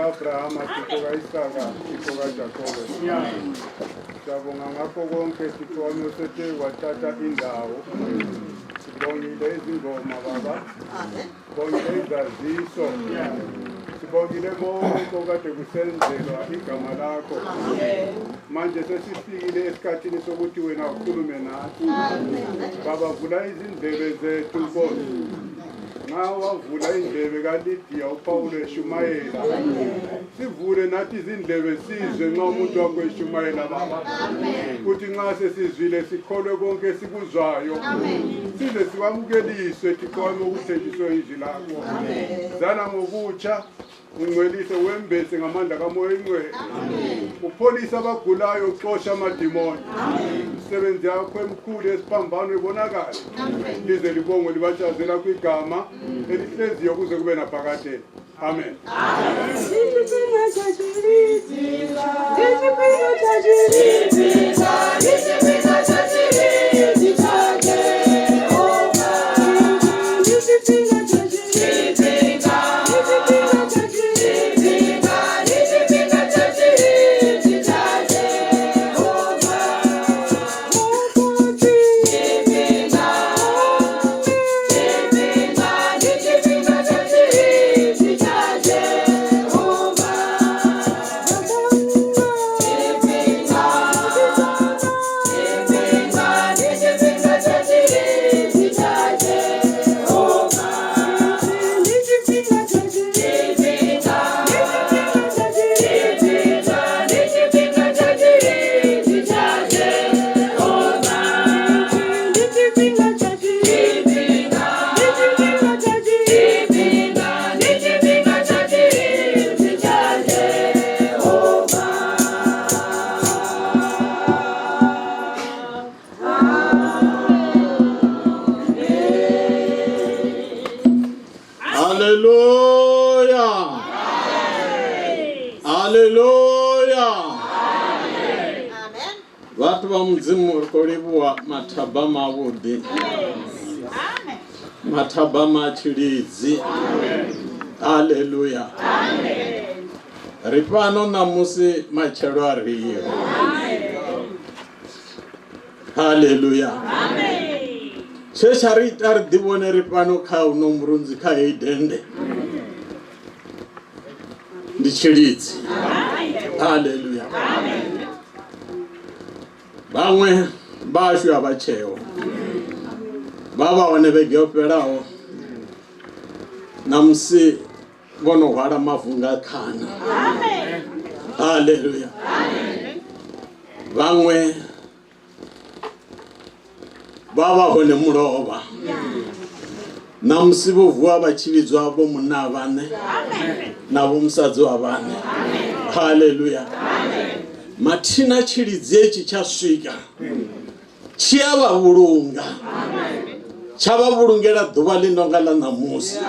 Abraham, Tiko Isaka, Tiko Jacob. Siyabonga ngakho konke Sibonge usethe wathatha indawo. Sibongile izingoma baba. Sibongile izaziso. Sibongile konke okade kusenzelwa igama lakho. Manje sesifikile esikhathini sokuthi wena ukhulume nathi. Baba vula izindlebe zethu Nkosi. Wavula indlebe kaLidiya uPawulo eshumayela. Sivule nathi izindlebe sizwe nxa umuntu wakho eshumayela baba. Kuthi nxa sesizwile sikholwe konke sikuzwayo. Size siwamukeliswe Thixo wami ukuthenjiswe izwi lakho. Zana ngokutsha ungcwelise wembese ngamandla kaMoya Oyingcwele. Upholisa abagulayo uxosha amadimoni. Imisebenzi yakho emkhulu esiphambano ibonakala. Lize libongwe libashazela kwigama elihleziyo kuze kube naphakade. Amen. Matabama wudi. Matabama chirizi. Hallelujah. Ripano namusi machero ariyo. Hallelujah. Shesharitar dibone ripano ka unomrunzi ka idende. Ndi chirizi. Hallelujah. Bamwe bashu abacheo baba wanebegoperawo namsi bono hwara mavunga kana. Amen. Hallelujah. Amen. Bamwe baba hone muroba namsi buvwa bachibizwa abo munabane. Amen. Nabo musazi wabane. Amen. Hallelujah. Amen. Matina chirizechi chaswika. Chiaba burunga. Chaba burungera duba linongala namusi.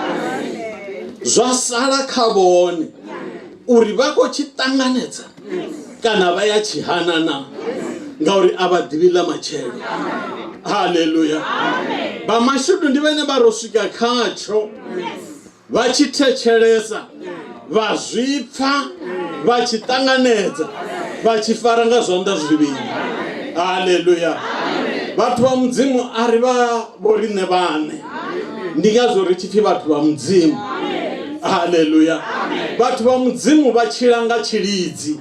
Zwasala kabone. Uribako chitanganeza. Kana baya chihanana. Ngauri abadibila machero. Hallelujah. Bamashudu ndibene barosika kacho. Vachitechereza. Vazvipfa. Vachitanganeza. Vachifaranga zonda zviviri. Hallelujah. Vatu va mudzimu ariva vorine vane. Ndingazori chifi vatu va mudzimu. Hallelujah. Vatu va mudzimu vachiranga chiridzi.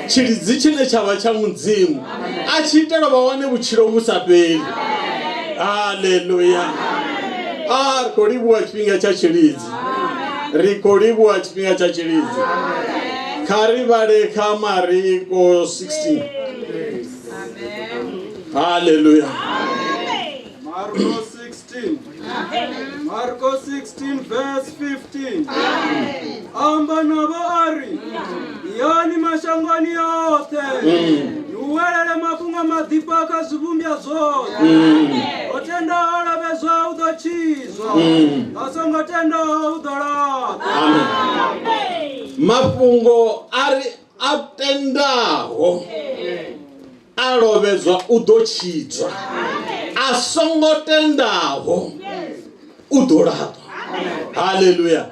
Chiridzi chine chava cha mudzimu. Achiitela vawane vuchiro vusaperi. Hallelujah. Rikoribwa chipinga cha chiridzi. Rikoribwa chipinga cha chiridzi. Karivare kamariko 16. Hallelujah. Marko 16 verse 15. Amba nabo ari yani mashangani yote uwelele mafunga madipa kazubumbia zote otenda olabezwa udochizwa asonga tenda udora. Amen. Mafungo ari atendaho alobezwa udochizwa asongo tendaho udorado. Hallelujah.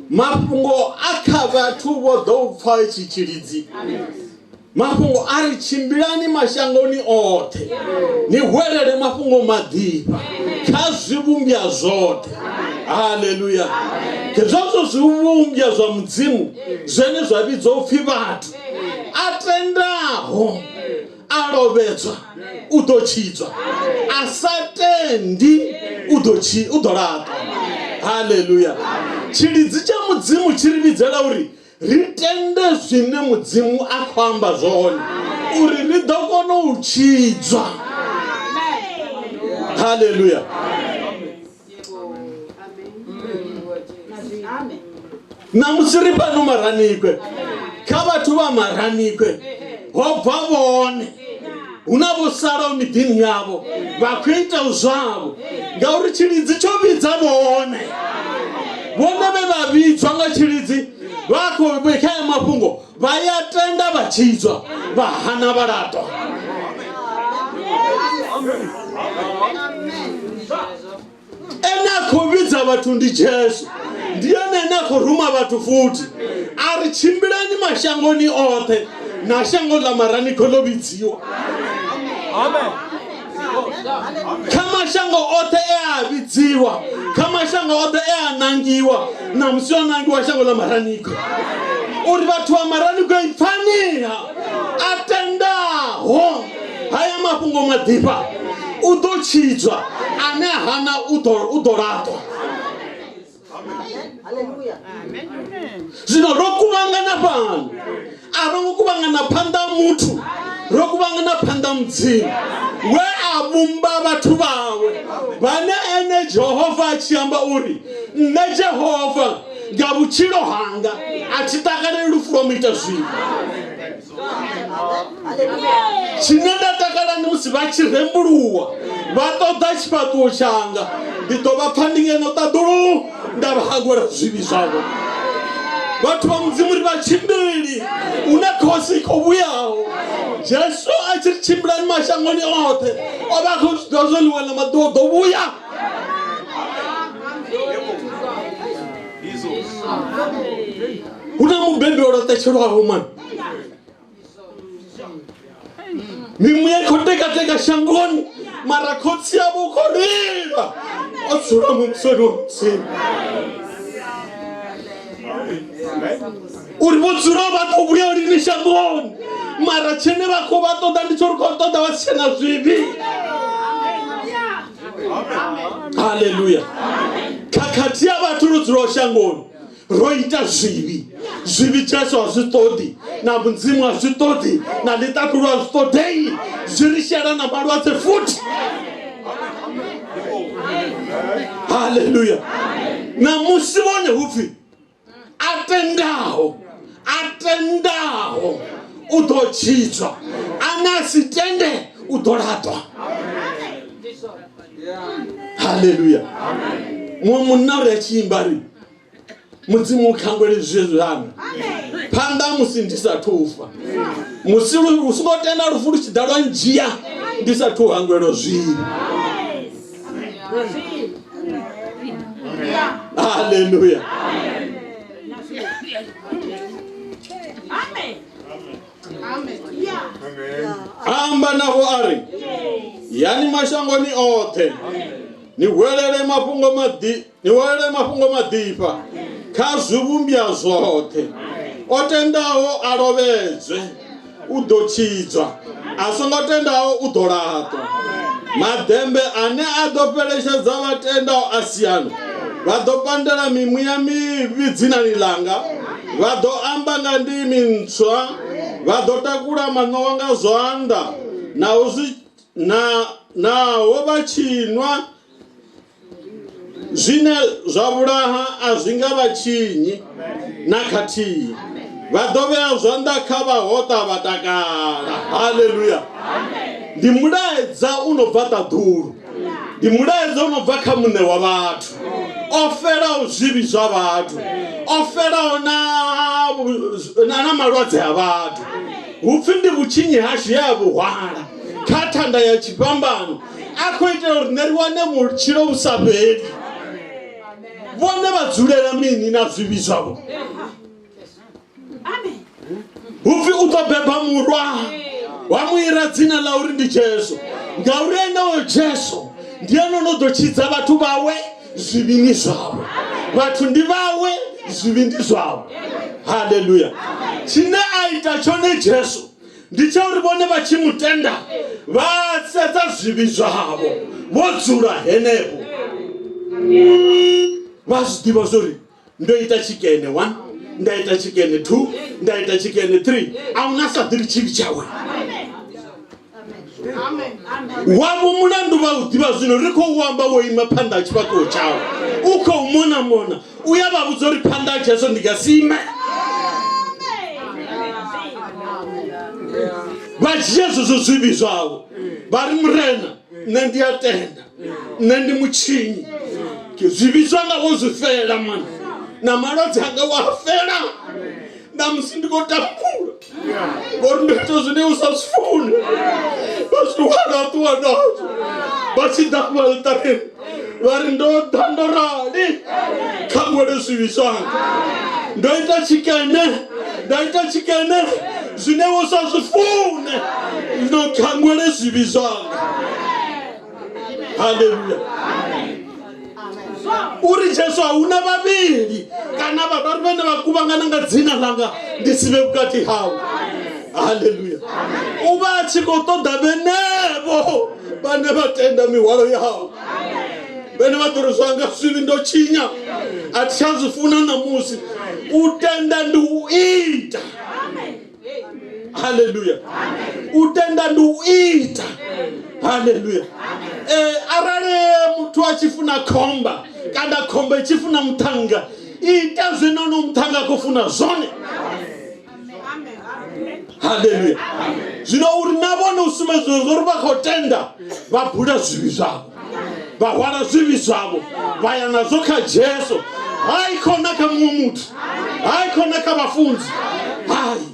Mafungo akavatu vodopfa chichiridzi. Mafungo ari chimbirani mashangoni ote. Ni hwerere mafungo madipa kazvibumbia zote. Hallelujah. Kezvazvo zvibumbia zva mudzimu zvene zvavidzwa upfi vatu atendaho alovedzwa udochidzwa asatendi udorato. Hallelujah. Chiridzi chamudzimu chirividzela uri ritende zvine mudzimu akwamba zvone uri ridokona uchidzwa. Hallelujah. Namusiri pano maranikwe kavatu vamaranikwe hobva vone unavosara midhini yavo vakuita zvavo ngauri chiridzi chovidza vone vevavidzwa ngachiridzi vako vekaya mafungo vayatenda vachidzwa vahana varato. Enakovidza vatu ndi Jesu ndiyene enakoruma vatu futi ari chimbirani mashangoni ote na shango la maraniko lovidziwa. Amen. Kama shango ote avidziwa kama shango ote anangiwa na msio nangiwa shango la maraniko uri vatu wa maraniko ifania atendaho haya mafungo madipa udochidzwa ane hana udorato. Hallelujah. Zvino rokuvangana pano arongokuvangana panda mutu rokuvangana panda mudzimu weavumba vatu vawe vane ene Jehovha achiamba uri ne Jehovha ngavuchiro hanga achitakarira rufu romuita zvinhu chinendatakara nemusi vachiremburuwa vatoda chipatuwo changa nditovapandingenotaduru ndavahagora zvivi zvavo vatu vamudzimuri vachimbiri une kosi ikovuyawo Jesu achiri chimbirani mashangoni ote ovakuzvidozoliwana madodovuya. Una mubembe oratecherwawo mani mimwe koteka shangoni marakotsi avo korira odzura mumusoro womudzimu uri vodzura vatovuya uri neshangoni mara chene vako vatoda ndichorikotoda vasichena zvivi. Haleluya. Kakati yavatu rudzura shangoni roita zvivi Jesu hazvitodi na mudzimu hazvitodi na nditakuru hazvitodei zvirishara namarwadze futi. Haleluya. Na musivone hufi atendaho udochidzwa anasitende udoratwa. Haleluya. Mwamunare chimbari mudzimu ukangwere zvezvo hano panda musi ndisatufa musi usingotenda rufu ruchidalwa njia ndisatuhangwero zviri. Haleluya. Amba navo ari yani mashangoni ote niwelele mafungo madipa kazvibumbia zvote otendawo alovedzwe udochidzwa asongotendawo udoratwa. Madhembe ane adoperesjedza vatendawo asiyana vadopandela mimwiya mivi dzina lilanga vadoamba ndimi ntswa vadotakura mano wanga zwanda naho vachinwa zvine zvavulaha azvinga vachinyi nakatihi vadovea zvanḓa kha vahota vatakala. Haleluya. Ndi mulaedza unobva ṱaḓulu, ndi mulaedza unobva kha muṋe wa vhathu o felaho zwivhi zwa vhathu, o felaho na malwadze a vhathu. Hupfi ndi vhutshinyi hashu ya vhuhwala kha thanda ya tshifhambano a khou itela uri nṋe ri wane mutshilo vhu sa fheli. Vhone vha dzulela mini na zwivhi zwavho? Hupfi u ḓo beba murwa wa muira dzina la uri ndi Jesu, ngauri eneyo Jesu ndi ene no ḓo tshidza vhathu vawe zwivhini zwavho. Vhathu ndi vawe, zwivhi ndi zwavho. Haleluya. Tshine a ita tshone Jesu ndi tsha uri vhone vha tshi mutenda vha sedza zwivhi zwavho vho dzula henefho. Vha zwi ḓivha zwori ndo ita tshikene 1, nda ita tshikene 2, nda ita tshikene 3. A una sa ḓiri tshivhi tshawe. Wavho mulandu vha u ḓivha zwino ri khou amba wo ima phanḓa ha tshifhaṱuwo tshawe, u khou mona u ya vha vhudza uri phanḓa ha Jesu ndi nga si ime. Vha dzhia zwezwo zwivhi zwavho vha ri murena nṋe ndi a tenda, nṋe ndi mutshinyi, zwivhi zwanga wo zwi fela mana, na malwadze anga wa fela, na musi ndi khou tambula ngori ndo ita zwine u sa zwi funi. Vha zwi wana ṱuwa nazwo vha tshi ḓa kha altareni vha ri ndo ḓa ndo rali kha ṅwele zwivhi zwanga, ndo ita tshikene zwine u sa zwi fune, ndo kha ṅwele zwivhi zwanga. Haleluya. Uri Jesu hauna vhavhili kana vhararu vhane vha kuvhangana nga dzina langa ndi si vhe vhukati havho. Haleluya. U vha a tshi khou ṱoḓa vhenevho vhane vha tenda mihwalo yavho, vhane vha ḓo ri zwanga zwivhi ndo tshinya a thi tsha zwi funa ṋamusi. U tenda ndi u ita. Haleluya. U tenda ndi u ita. Haleluya. Arali muthu a tshi funa khomba kana khomba i tshi funa muthannga, ita zwino no muthannga khou funa zwone. Haleluya. Zwino uri na vhone u sumbedza uri vha khou tenda vha bula zwivhi zwavho, vha hwala zwivhi zwavho vha ya nazwo kha Jesu. Hayi khona kha muṅwe muthu, hayi khona kha vhafunzi, hayi.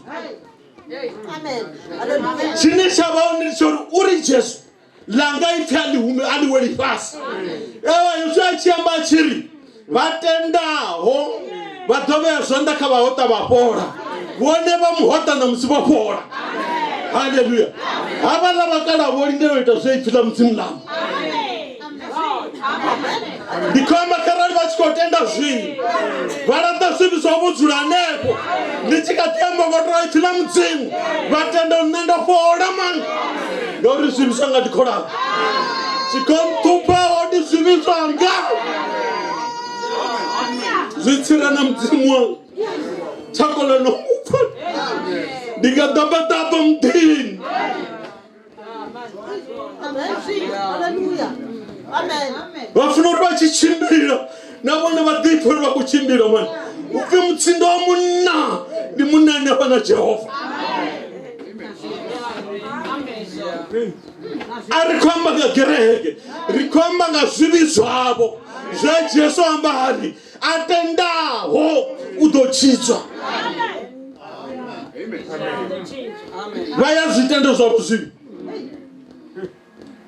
Tshine tsha vha hone ndi tsha uri Jesu langa ipfi a ḽi weli fhasi. Yesu a tshi amba a tshi ri vha tendaho vha ḓo vhea zwanḓa kha vhahota vha fhola, vhone vha muhota na musi vho fhola. Haleluya. Havhaḽa vhakalaha vho lindela u ita zwe ipfi ḽa mudzimu ḽavho. Ndi khou amba kharali vha tshi khou tenda zwino vha laṱa zwivhi zwavho vho dzula hanefho, ndi tshi kha ḓi amba vha tou ipfi ḽa mudzimu vha tenda uri nṋe ndo fhola mani, ngauri zwivhi zwanga ndi kholaho. Tshi khou nṱhuphaho ndi zwivhi zwanga zwi tsira na mudzimu wanga. Tshakolo no mupfa ndi nga ḓabaḓaba muḓini. Vha funa uri vha tshi tshimbila na vhone vha ḓipfhe uri vha khou tshimbila mani. Upfi mutsindo wa munna ndi munna hanefha na Jehova. A ri khou amba nga kereke, ri khou amba nga zwivhi zwavho zwe Jesu amba hari a tendaho u ḓo tshitswa. Vha ya zwitendo zwavho zwivhi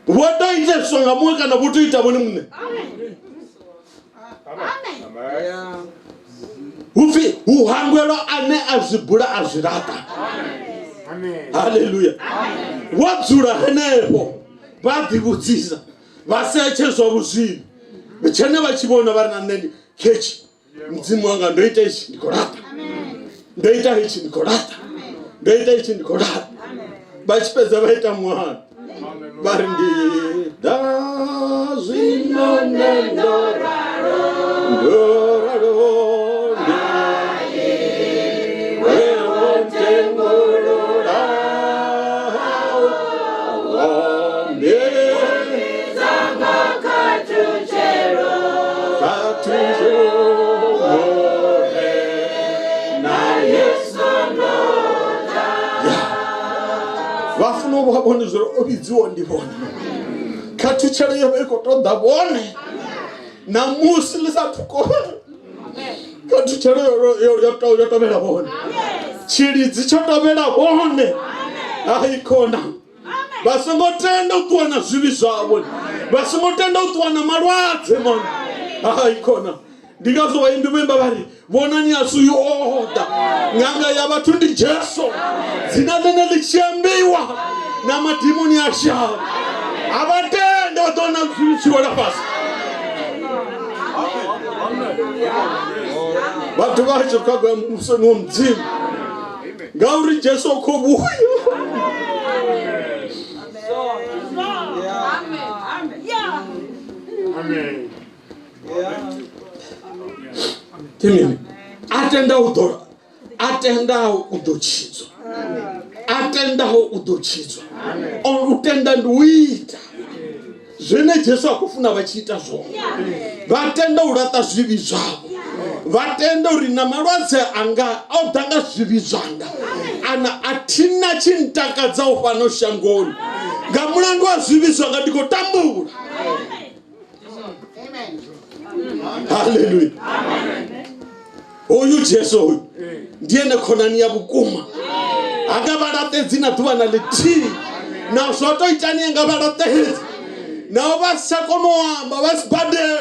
vho tou itiswa nga muṅwe kana vho tou ita vhone muṋe. Hupfi hu hangwelwa ane a zwi bula a zwi laṱa. Haleluya. Wo dzula henefho vha ḓivhudzisa vha setshe zwavho zwivhi tshene vha tshi vhona vha ri na nṋe ndi khetshi mudzimu wanga ndo ita itshi ndi khou laṱa, ndo ita itshi ndi khou laṱa, ndo ita itshi ndi khou laṱa. Vha tshi fhedza vha ita ṅwana vha ri ndi da zwino nṋe ndo ralo wewo tengulula afuna ubabone zwo obidziwa ndibona khathuchele yebeko tonda bone namusi lisathuko khathuchele yo tobela bone chilidzi cho tobela bone ayikhona basingotenda uṱuwana zwivhi zwavho basingotenda uṱuwana malwadze mona ayikhona ndingazwo vhaimbi vhoimba vari vonani asu yoda nganga ya vhathu ndi Jesu dzina ḽine ḽi tshi ambiwa na madimoni a shavha avatende vha ḓo na zwivhi tshi wela fhasi vhathu vha tshi khagwa musoni wa mudzimu ngauri Jesu o khou vhuya. Amen. Timini atenda udora atenda udochizwa atenda udochizwa on utenda nduita zvene Jesu akufuna vachiita zvona vatenda urata zvivhi zvavo vatenda uri na malwadze anga odanga zvivhi zvanga ana atina chintakadza ufano shangoni ngamulandu wa zvivhi zvanga ndikotambura. Hallelujah. Oyu Jesu oyu ndiye nekhonani ya vhukuma akavarate dzina ḓuvha na ḽithihi na zwotoitani angavaratedzi navo vha si tsha kona u amba vha sibadela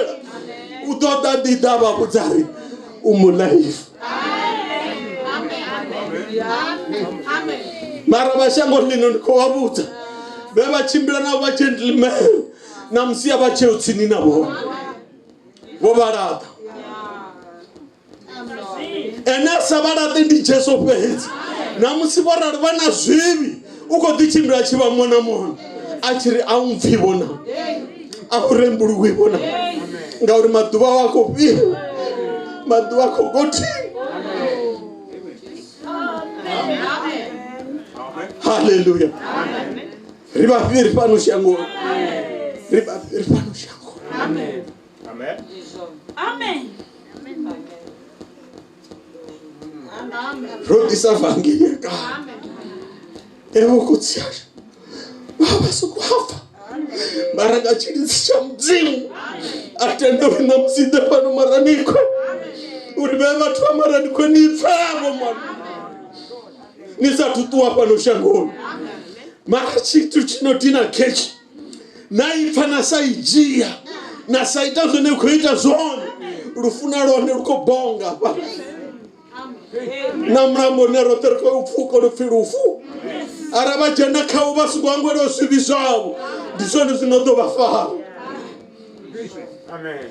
u ṱoḓa ḓiḓa vha vhudzari u mulaifu mara vha shango ḽino ndi khou vha vhudza vhe vha tshimbila navo vha gentleman na musia vha tsheo tsini navho vho vhalata ene sa vhalate ndi Jesu fhedzi na musi vho rali vha na zwivhi u khou ḓi tshimbila tshi vha mona mona a tshi ri a u mpfhi vhona a u rembuluwi vhona ngauri maḓuvha wa khou fhira maḓuvha a khou gothini. Hallelujah. Ri vhafhiri fhano shangoni ri vhafhiri fhano shangoni. Amen. Amen. Amen. Rodisa vangeli ka. Evo kutsiasha. Baba sokwafa. Maraga chiditsi cha mudzimu. Atenda na msinde pano maraniko. Uri vhathu vha maraniko ni pfavo mwana. Nisatutua pano shangoni. Mara chithu chinodina kechi. Naipfa na saijia. Na saita zvone kuita zvone rufuna rone rukobonga pa na mrambo nero terko upfuko rufirufu araba jana khawo basugwangwelo zwivhi zwavo ndizvone zvinodo vafara. Amen.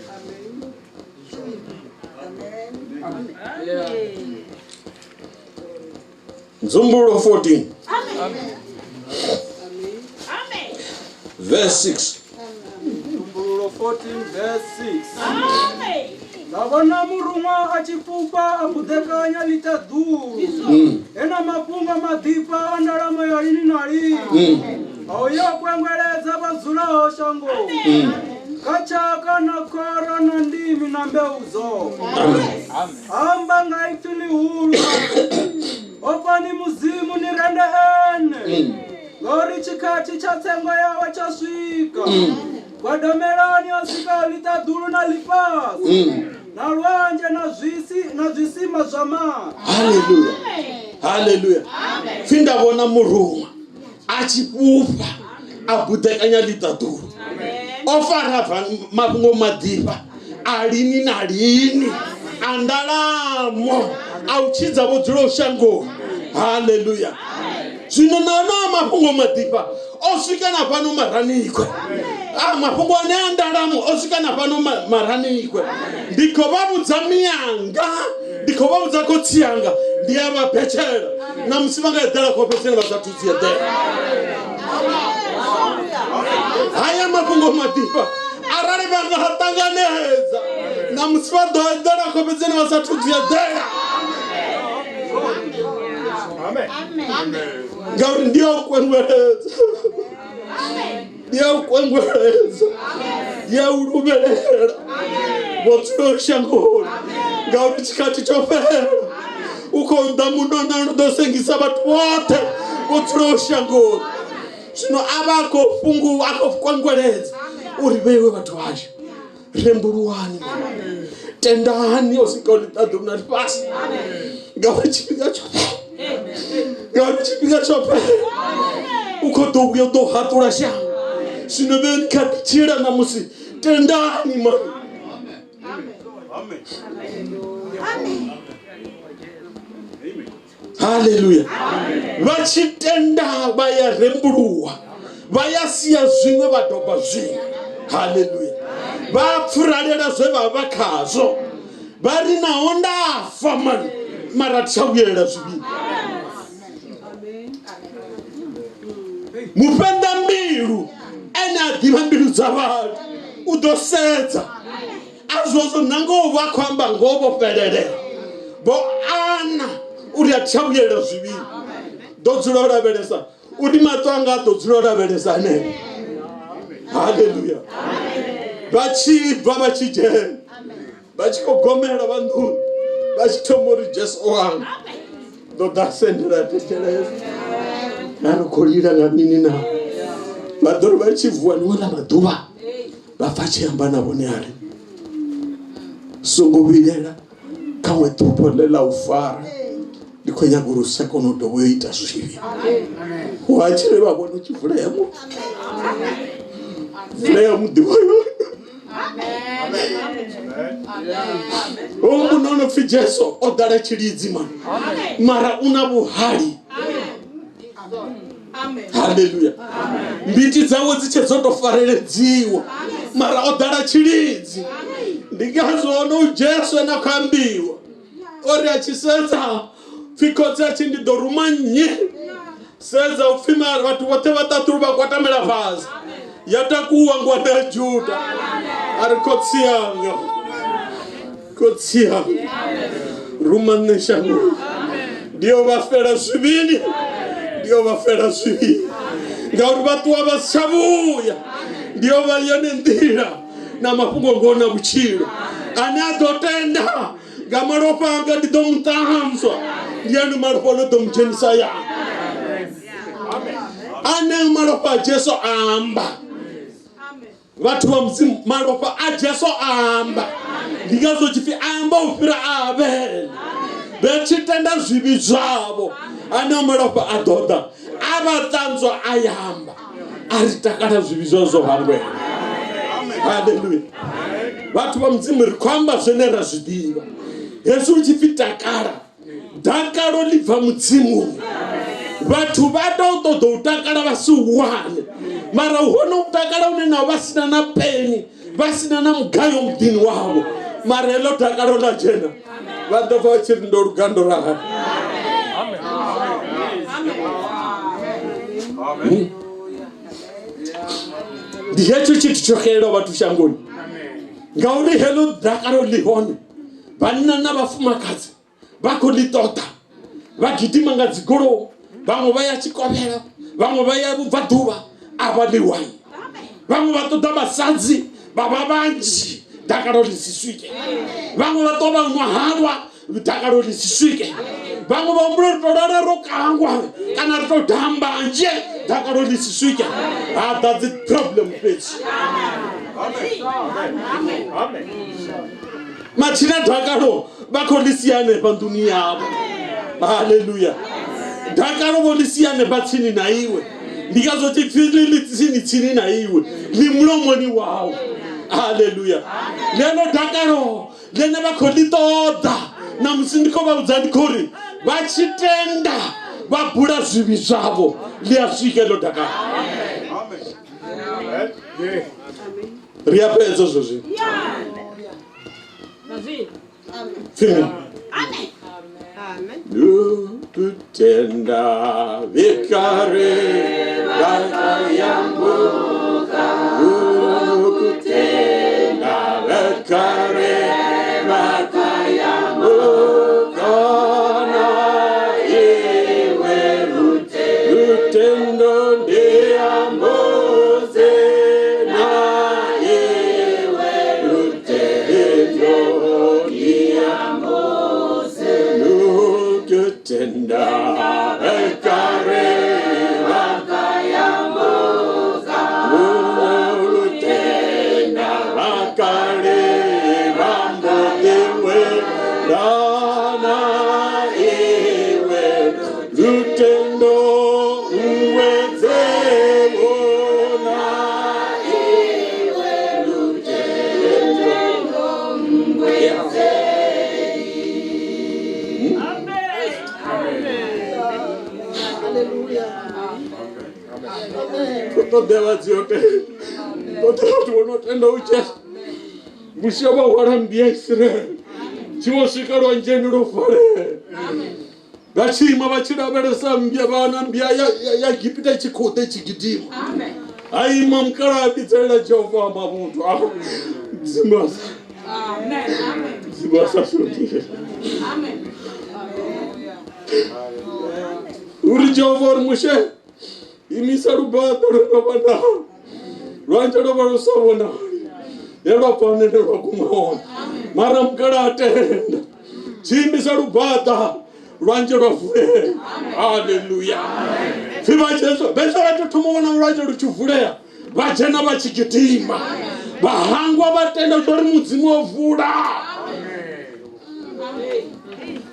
Nzumbululo 14 Amen. Verse 6 14 verse 6. Amen. Navona murumwa achipfupa abudekanya litadhuru ena mapunga madhipa andalama ya lini na lini auya kuengweledza vazulaho shango kachaka na kora na ndimi na mbeu zo amba ngaitu ni hulu opani muzimu ni rende ene ngori chikati cha tsengo yawa chaswika Wadomelani wasika litadhuru na lipasi na lwanje na zvisima zva maji. Hallelujah. Hallelujah. Finda vona murumwa achipupa abudekanya litadhuru ofara mapungo madhipa alini na lini andalamo auchidza vodzula ushango. Hallelujah. Zvino nana mapungo madhipa osvika na pano maranikwe mapungo ane andalamo osvika na pano maranikwe ndiko vavudza miyanga ndiko vavudza kotsiyanga ndiyavapechera na musi vangaedhera kopechera vasatudziedhera haya mapungo madhipa arali vangahatanganedza na musi vadoedhera kopechera vasatudziedhera. Amen. Amen. Ngauri ndio kuengwereza. Ndio kuengwereza. Ndio urumelera. Votsuro shangoni. Ngauri chikati chofera. Uko ndamuno na ndosengisa vatu wote. Votsuro shangoni. Zvino avako fungu akofukwangoredza uri vewe vatu vacho remburuwani tendani osikaulitadhumna pasi ngauri chipinga chope ngauri chipinga chope ukotobuya tohatura shanga zvino venikatichira namusi tendani mani. Haleluya. Vachitenda vayaremburuwa vayasiya zvimwe vadhobha zvimwe. Haleluya. Vapfuranira zvevavakazvo vari nawo ndafa mani mara tichauyerera zviviri. Mupenda mbiru ene adhiva mbiru dzavanhu utosedza azvozvo nangova kwamba ngovo perere bo ana uri achauyerera zviviri ndodzura uraveresa uri matwanga atodzura uraveresa ne. Haleluya. Vachibva vachijena vachikogomera vanhu vachitomori Jesu wangu ndodasendera techereza nanokorira ngamini na vadhori vachivhuwa niwona madhuva vafachiyamba navo neari songovirera kamwe tupolela ufara ndikonyagurusa konodowoita zvivi wachire vavona chivhuremo vhuremo ndivoyo omunonopfi Jesu odara chiridzi mani mara una vuhari. Haleluya. Mbiti dzawo dzichedzotofareredziwa mara odara chiridzi. Ndikazoona Jesu anakambiwa ori achisenza fikotsa chindidoruma nye senza ufimara vatu vote vatatu vakwatamela vazi yatakuwa ngwada Juda ari kotsiyanga rumaneshangu ndio vafera zviviri ndio vafera zviviri ngauri vatuwa vasavuya ndio valione ndira namafungo ngona kuchiro ane atotenda ngamaropa anga ndidomutahamswa ndiyani maropa nodomchenisa ya ane maropa Jesu amba vatu va mzimu maropa a Jesu amba ndingazochifi amba ufira Abel vechitenda zvivi zvavo ane maropa adhodha avatanzwa ayamba aritakana zvivi zvavo hangwe. Haleluya. Vatu va mzimu rikwamba zvenera zvidiva Yesu uchifi takara dakaro libva mudzimu vatu vatotodo utakara vasiuwane mara uhono utakara unena vasina na peni vasina na mugayo mudini wavo mara elo takaro la jena vadova vachiri ndo rugando rahari. Ndihecho chiti chokero vatu shangoni ngauri helo dakaro lihone vanina na vafumakadzi vakolitota vagidima nga dzigoro vamwe vaya chikovera vamwe vaya vubvadhuva avaliwai vamwe vatoda masadzi baba vanji dakaro lisiswike vamwe vatova nwaharwa dakaro lisiswike vamwe vamburotorara rokangwa kana ritodhamba nje dakaro lisiswike. That's the problem bitch. Machina dakaro vakolisiane panduniya yavo. Haleluya. Dakaro volisiane patsini na iwe ndikazoti filili tsini na iwe limlomoni wavo. Haleluya. Lelo dakaro lene vakolitoda na musindiko vaudzandikori vachitenda vabhura zvivi zvavo liyasvikelo dakaro riyapedzo zvozvi kutenda vikare vakayambuka kutenda vikare vakayambuka na iwe rutendo ndiyambuze na iwe rutendo ndiyambuze kutenda vikare vakayambuka dana iwe lutendo uwedzewo na iwe lutendo uwedzewo. Totodela ziote totodela uche mushaba warambia Israel chiwosika rwanjeni rufare gachima bachira beresa mbia bana mbia ya gipita chikote chigidima aima mkara bitela Jehova mabudu zimasa zimasa soti uri Jehova mushe imisaruba torobana rwanjero barusabona yero panene rokumona mara mkaratenda chimisalubata rwanjero vule. Haleluya. Fiba Jesu besara tutumona rwanjero chuvulea bachena bachikitima bahangwa batenda tori mudzimu ovula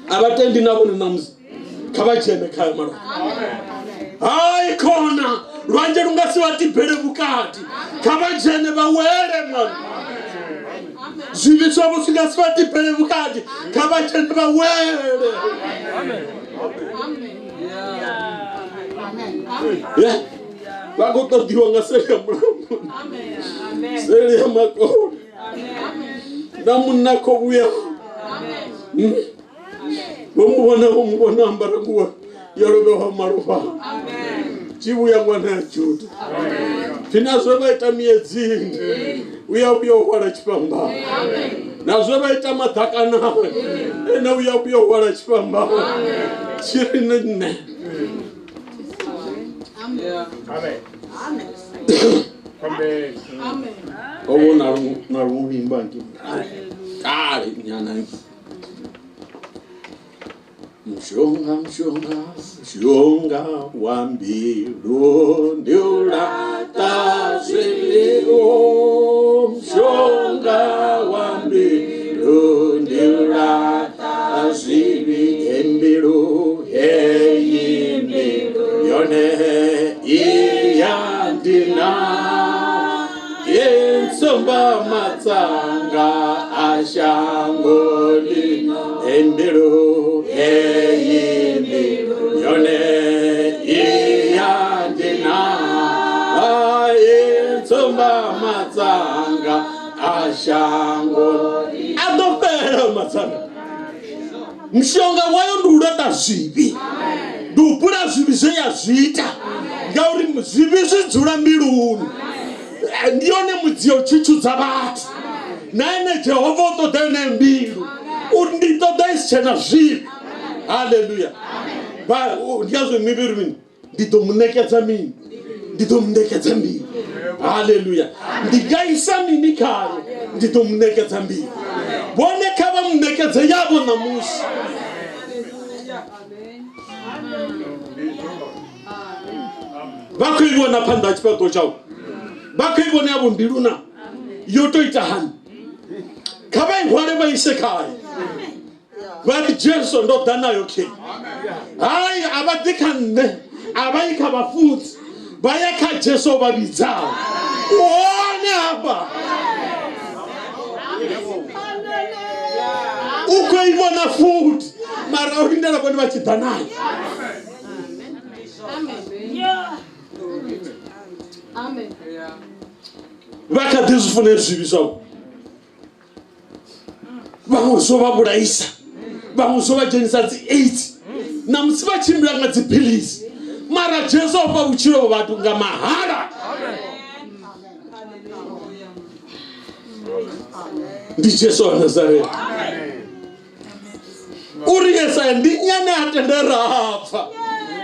abatendi nabo namuzi kabachene kaya mara ai kona rwanje rungasiwati bhere bukati kabachene bawere mwana zivitso abo singasiwati bhere bukati kabachene bawere. Yeah. Bagoto diwa ngaseli ya mulamu. Seli ya makoni. Namunako buya. Mumubona mbaraguwa yarobe wa marufa. Chibu ya mwana chuta. Finazoba ita miezindi. Uyabio wala chipamba. Nazoba ita mataka nawe. Ena uyabio wala chipamba. Chiri nene. Amen. Amen. Owo narumu imbangi. Kale nyana. Mshonga wambilu ndiula tazwilio. Mshonga wambilu ndiula tazwili embilu heyimbilu yone iyandina yensomba matsanga ashangoli embilu heyimbilu yone iyandina yensomba matsanga ashangoli adopera matsanga. Mshonga wayo nduleta zibi ndupura zibi zeyazita ngauri zibi zidzula mbiluni ndione mudziyo chichudza vatu naene Jehova utodene mbilu nditodaischena zvivi. Haleluya. Ndiyazve miviri mini nditomunekedza mini nditomunekedza mbili. Haleluya. Ndingaisa mini kare nditomunekedza mbili boneka vamunekedze yavo namusi. Vakuivona panda chipato chavo vakuivona yavo mbiluna yotoita hani kavaihware vaise kare vari Jesu ndodanayo ke hai avadikanne avaika vafudzi vayaka Jesu vavidzavo uone apa ukoivona futi mara urindera vone vachidhanayo. Vakadizifune zvivi zvavo vamwe zovaburaisa vamwe zovajenisa dzi8 namusi vachimbiranga dzipilisi mara Jesu opa uchiro vatu nga mahara. Ndi Jesu wa Nazareti. Uri Yesaya ndinyane atenderapfa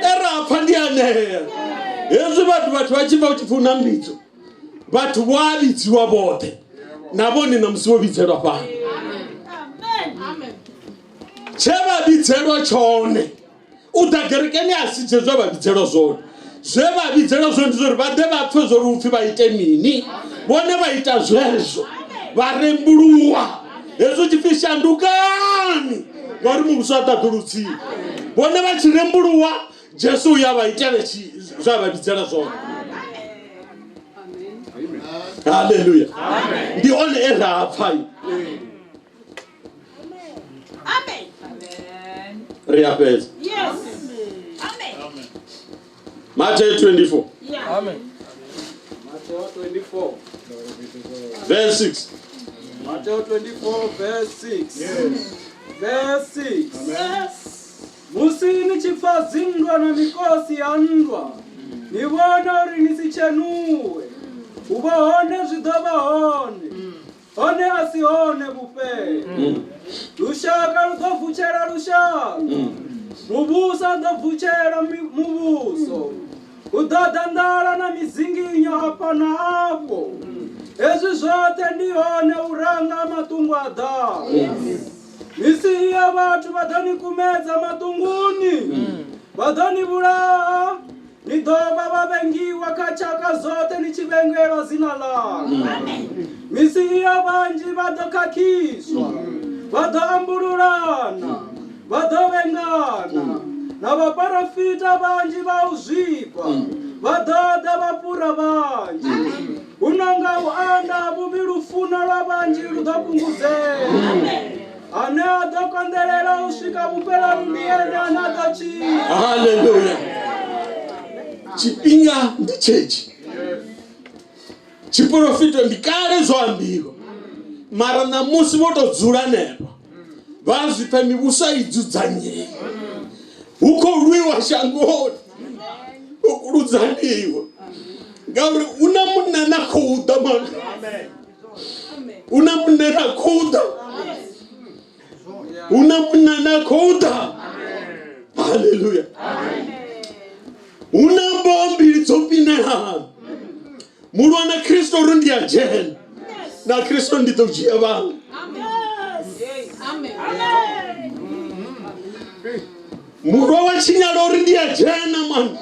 erapfa ndianeya hezvi vatu vachibva kuchipfuna mbidzo vatu vavidziwa vote navoni namusi vovidzerwa pano chevavidzerwa chone udhagerekeni asi Jesu vavidzerwa zvone zvevavidzerwa zvone ndizvori vade vapfe zvorupfi vaite mini vone vaita zvezvo varembuluwa Yesu chifishandukani vari muvusata turutsi vone vachirembuluwa Jesu yavaitele zvavabitsera zvona. Hallelujah. The only error fine. Amen. Reappears. Yes. Amen. Matthew 24. Yeah. Amen. Matthew 24. Verse 6. Matthew 24 verse 6. Yes. Verse 6. Yes. Musini chifazindwa na mikosi ya ndwa. Nivona uri nisichenue. Ubahone zvidobahone. Hone asihone bupe. Lushaka ludovuchera lushaka. Mubusa dovuchera mubuso. Udadandala na mizinginya hapa na hapo. Ezi zote ndihone uranga matungu adamu. Misi ya watu badani kumeza matunguni. Badani bula. Nidoba babengiwa kachaka zote nichibengero zina la. Misi ya banji badokakiswa. Badambululana. Badovengana. Na baparafita banji bauzikwa. Badada bapura banji. Unanga uanda bubilufuna la banji ludopunguze. Ane adokondelera ushika bupela rundiene anadachi. Hallelujah. Chipinga ndi chechi. Chiprofito ndikale zoambiwa. Mara namusi votodzura nepa. Vazvipa mibusa idzudzanye. Uko rwiwa shangoni. Ukurudzaniwa. Gauri una munena kuda man. Una munena kuda. Una munena kuda. Hallelujah. Una bombi tsopinela. Mulwana Kristo rundi ya jeni. Na Kristo ndito jia vangu. Amen. Mulwa wa chinyalo rundi ya jena man.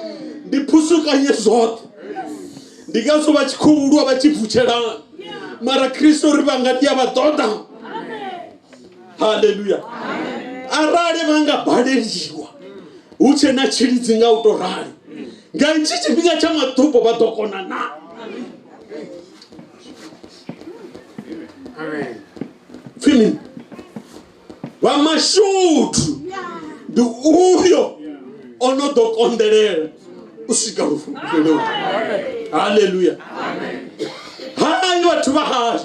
Ndipusuka nyezote. Ndikaso vachikuvulwa vachivucherana. Mara Kristo rivangatia vatoda. Hallelujah. Arare vanga baderiwa. Uche na chiridzi nga utorari. Nga ichi chipinga cha matupo vatokona na. Amen. Fini. Vamashutu. Ndi uyo onodokonderera. Usika rufu. Hallelujah. Hayi watu bahari.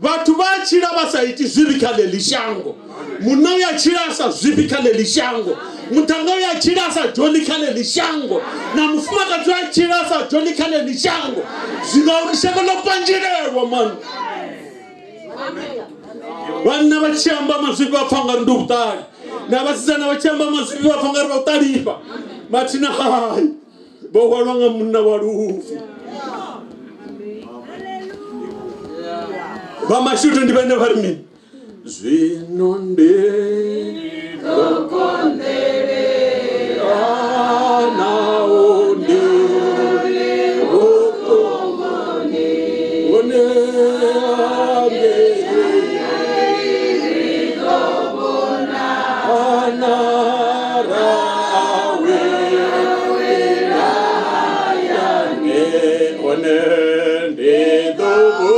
Watu bachira basaiti zibikale lishango. Munao ya chirasa zibikale lishango. Mutangao ya chirasa jolikale lishango. Na mufumaka tu ya chirasa jolikale lishango. Zinaurishaka lopanjirerwa man. Wana bachamba mazibi bafanga ndubutari. Na basizana bachamba mazibi bafanga rutarifa. Matina hayi. Bohoranga munna warufu. Vamashuto ndipende varimi. Zvinonde dokondere anaonde okongoni one amere dobona anarawe ayane one ndedobo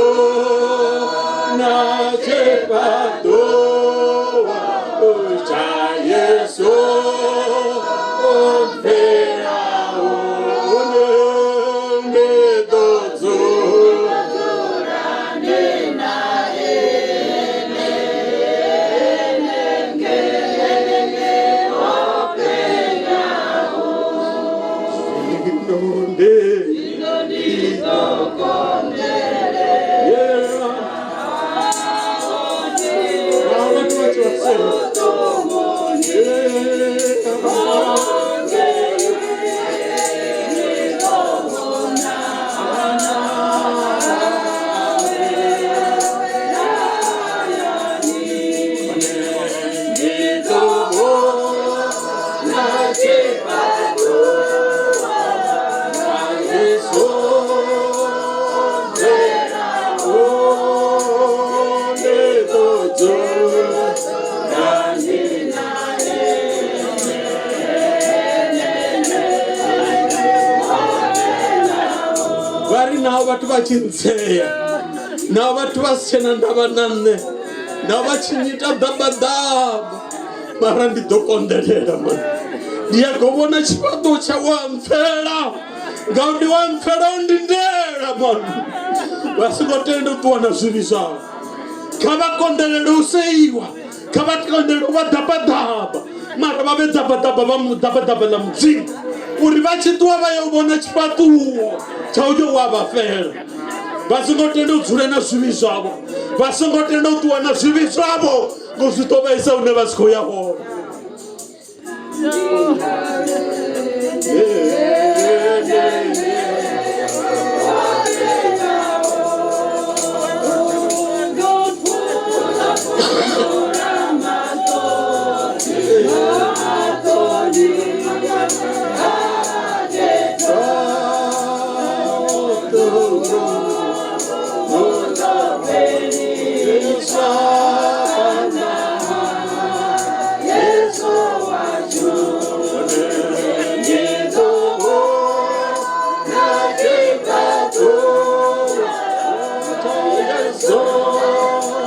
vatu vachinzeya na vatu vasichena ndavanane na vachinyita dhabadhaba mara ndidokondelela mani ndiyagovona chipato cha wamfela ngauri wamfela undindela mani vasingotende kutuwana zvivi zvavo kavakondelele useiwa kavakondelele uvadhabadhaba mara vave dhabadhaba vamudhabadhabela mudzinga uri vachituwa vayovona chipatuwo chaucho wavafela vasingotende kudzule na zvivi zvavo vasingotende kutuwana zvivi zvavo ngozvitovaisa une vasikoyahona So